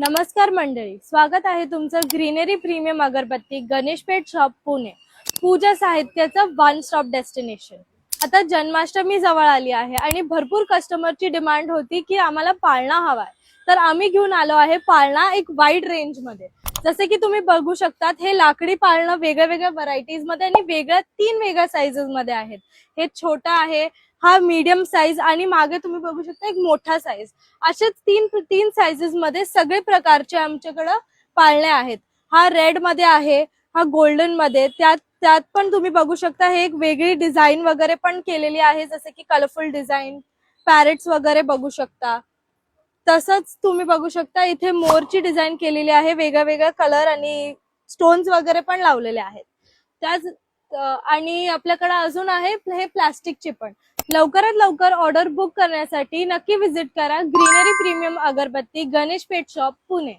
नमस्कार मंडळी, स्वागत आहे तुमचं ग्रीनरी प्रीमियम अगरबत्ती गणेशपेठ शॉप पुणे, पूजा साहित्याचं वन स्टॉप डेस्टिनेशन। आता जन्माष्टमी जवळ आली आहे आणि भरपूर कस्टमरची डिमांड होती की आम्हाला पाळणा हवाय, तर आम्ही घेऊन आलो आहे पाळणा एक वाईड रेंज मध्ये। जसे की तुम्ही बघू शकतात, हे लाकडी पाळणं वेगळ्या वेगळ्या व्हरायटीज मध्ये आणि तीन वेगळ्या साइजेस मध्ये आहेत। हे छोटा आहे, हा मीडियम साइज आणि मागे तुम्ही बघू शकता एक मोठा साइज। असेच तीन साइजेस मध्ये सगळे प्रकारचे आमच्याकडे पाळणे आहेत। हा रेड मध्ये आहे, हा गोल्डन मध्ये, त्यात पण तुम्ही बघू शकता हे एक वेगळी डिझाईन वगैरे पण केलेली आहे, जसे की कलरफुल डिझाईन, पॅरेट्स वगैरे बघू शकता। तसंच तुम्ही बघू शकता इथे मोरची डिझाईन केलेली आहे, वेगळ्या वेगळ्या कलर आणि स्टोन्स वगैरे पण लावलेले आहेत। त्याच आणि आपल्याकडे अजून आहे हे प्लास्टिकचे पण। लवकरात लवकर ऑर्डर बुक करण्यासाठी नक्की विजिट करा ग्रीनरी प्रीमियम अगरबत्ती गणेशपेठ शॉप पुणे।